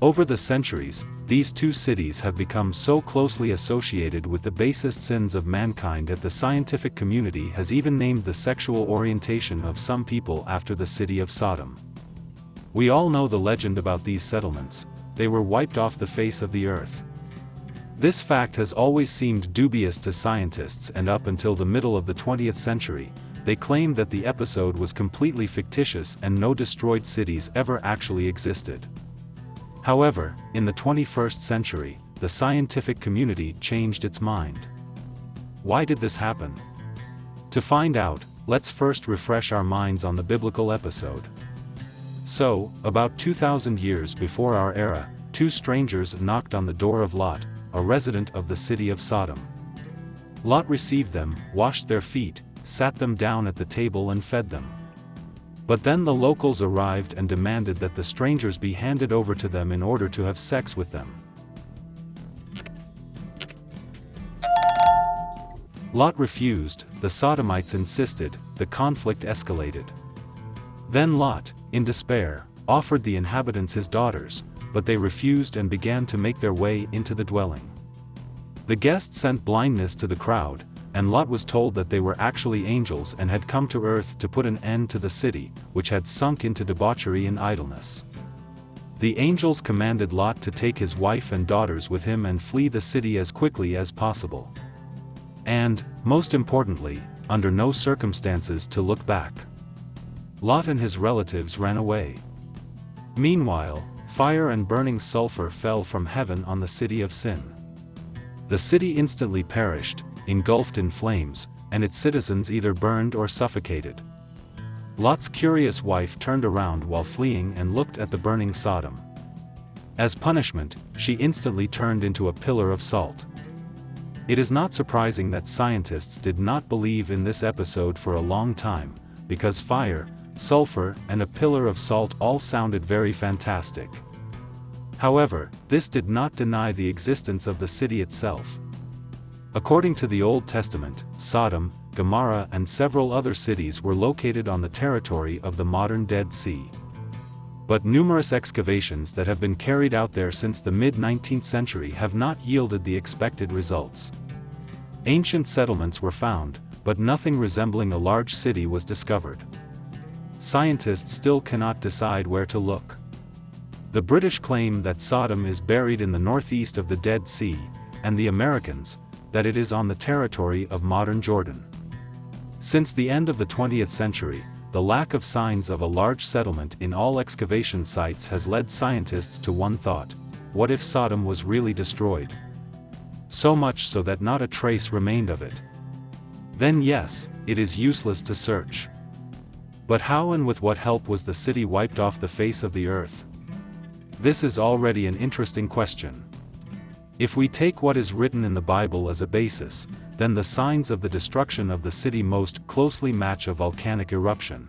Over the centuries, these two cities have become so closely associated with the basest sins of mankind that the scientific community has even named the sexual orientation of some people after the city of Sodom. We all know the legend about these settlements. They were wiped off the face of the earth. This fact has always seemed dubious to scientists, and up until the middle of the 20th century, they claimed that the episode was completely fictitious and no destroyed cities ever actually existed. However, in the 21st century, the scientific community changed its mind. Why did this happen? To find out, let's first refresh our minds on the biblical episode. So, about 2,000 years before our era, two strangers knocked on the door of Lot, a resident of the city of Sodom. Lot received them, washed their feet, sat them down at the table and fed them. But then the locals arrived and demanded that the strangers be handed over to them in order to have sex with them. Lot refused, the Sodomites insisted, the conflict escalated. Then Lot, in despair, offered the inhabitants his daughters, but they refused and began to make their way into the dwelling. The guests sent blindness to the crowd, and Lot was told that they were actually angels and had come to earth to put an end to the city, which had sunk into debauchery and idleness. The angels commanded Lot to take his wife and daughters with him and flee the city as quickly as possible. And, most importantly, under no circumstances to look back. Lot and his relatives ran away. Meanwhile, fire and burning sulfur fell from heaven on the city of sin. The city instantly perished, engulfed in flames, and its citizens either burned or suffocated. Lot's curious wife turned around while fleeing and looked at the burning Sodom. As punishment, she instantly turned into a pillar of salt. It is not surprising that scientists did not believe in this episode for a long time, because fire, sulfur, and a pillar of salt all sounded very fantastic. However, this did not deny the existence of the city itself. According to the Old Testament, Sodom, Gomorrah and several other cities were located on the territory of the modern Dead Sea. But numerous excavations that have been carried out there since the mid-19th century have not yielded the expected results. Ancient settlements were found, but nothing resembling a large city was discovered. Scientists still cannot decide where to look. The British claim that Sodom is buried in the northeast of the Dead Sea, and the Americans, that it is on the territory of modern Jordan. Since the end of the 20th century, the lack of signs of a large settlement in all excavation sites has led scientists to one thought: what if Sodom was really destroyed? So much so that not a trace remained of it. Then yes, it is useless to search. But how and with what help was the city wiped off the face of the earth? This is already an interesting question. If we take what is written in the Bible as a basis, then the signs of the destruction of the city most closely match a volcanic eruption.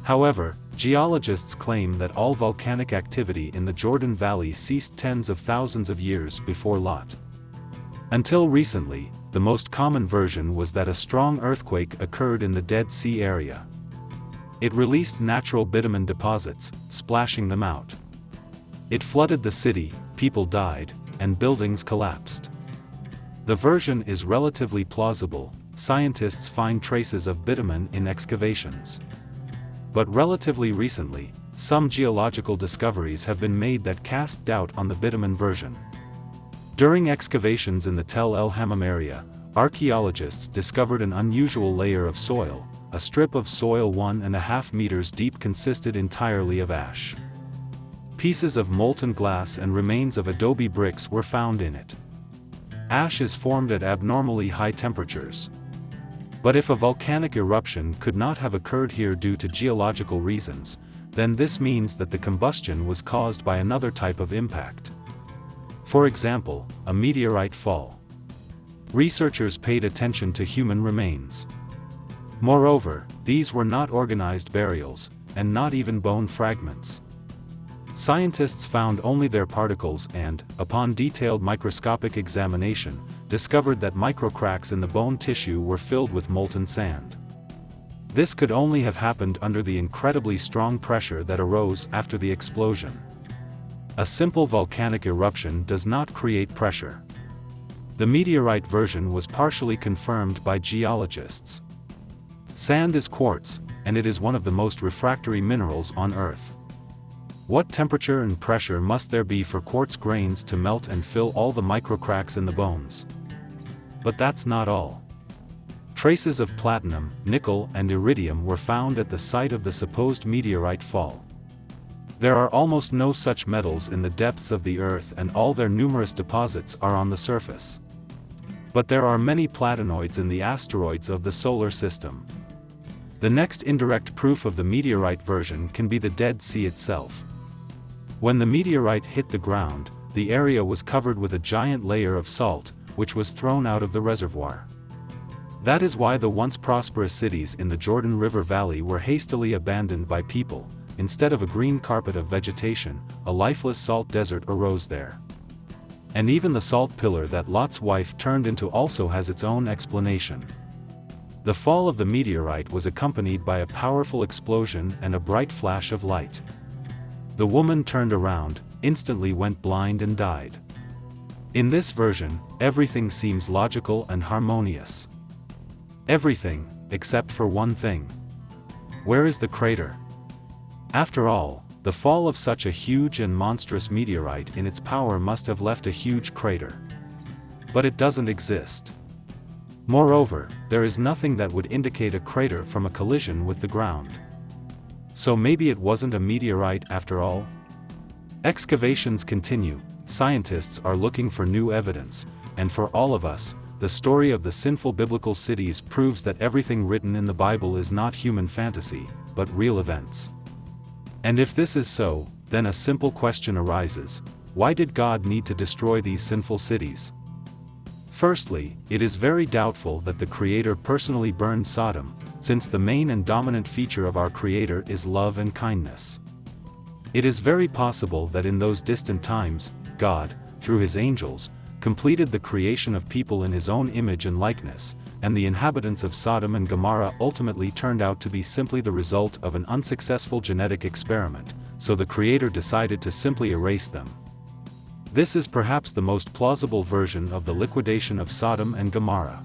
However, geologists claim that all volcanic activity in the Jordan Valley ceased tens of thousands of years before Lot. Until recently, the most common version was that a strong earthquake occurred in the Dead Sea area. It released natural bitumen deposits, splashing them out. It flooded the city, people died, and buildings collapsed. The version is relatively plausible. Scientists find traces of bitumen in excavations. But relatively recently, some geological discoveries have been made that cast doubt on the bitumen version. During excavations in the Tel El Hammam area, archaeologists discovered an unusual layer of soil. A strip of soil 1.5 meters deep consisted entirely of ash. Pieces of molten glass and remains of adobe bricks were found in it. Ash is formed at abnormally high temperatures. But if a volcanic eruption could not have occurred here due to geological reasons, then this means that the combustion was caused by another type of impact. For example, a meteorite fall. Researchers paid attention to human remains. Moreover, these were not organized burials, and not even bone fragments. Scientists found only their particles and, upon detailed microscopic examination, discovered that microcracks in the bone tissue were filled with molten sand. This could only have happened under the incredibly strong pressure that arose after the explosion. A simple volcanic eruption does not create pressure. The meteorite version was partially confirmed by geologists. Sand is quartz, and it is one of the most refractory minerals on Earth. What temperature and pressure must there be for quartz grains to melt and fill all the microcracks in the bones? But that's not all. Traces of platinum, nickel, and iridium were found at the site of the supposed meteorite fall. There are almost no such metals in the depths of the Earth, and all their numerous deposits are on the surface. But there are many platinoids in the asteroids of the solar system. The next indirect proof of the meteorite version can be the Dead Sea itself. When the meteorite hit the ground, the area was covered with a giant layer of salt, which was thrown out of the reservoir. That is why the once prosperous cities in the Jordan River Valley were hastily abandoned by people. Instead of a green carpet of vegetation, a lifeless salt desert arose there. And even the salt pillar that Lot's wife turned into also has its own explanation. The fall of the meteorite was accompanied by a powerful explosion and a bright flash of light. The woman turned around, instantly went blind and died. In this version, everything seems logical and harmonious. Everything, except for one thing. Where is the crater? After all, the fall of such a huge and monstrous meteorite in its power must have left a huge crater. But it doesn't exist. Moreover, there is nothing that would indicate a crater from a collision with the ground. So maybe it wasn't a meteorite after all? Excavations continue, scientists are looking for new evidence, and for all of us, the story of the sinful biblical cities proves that everything written in the Bible is not human fantasy, but real events. And if this is so, then a simple question arises: why did God need to destroy these sinful cities? Firstly, it is very doubtful that the Creator personally burned Sodom, since the main and dominant feature of our Creator is love and kindness. It is very possible that in those distant times, God, through His angels, completed the creation of people in His own image and likeness, and the inhabitants of Sodom and Gomorrah ultimately turned out to be simply the result of an unsuccessful genetic experiment, so the Creator decided to simply erase them. This is perhaps the most plausible version of the liquidation of Sodom and Gomorrah.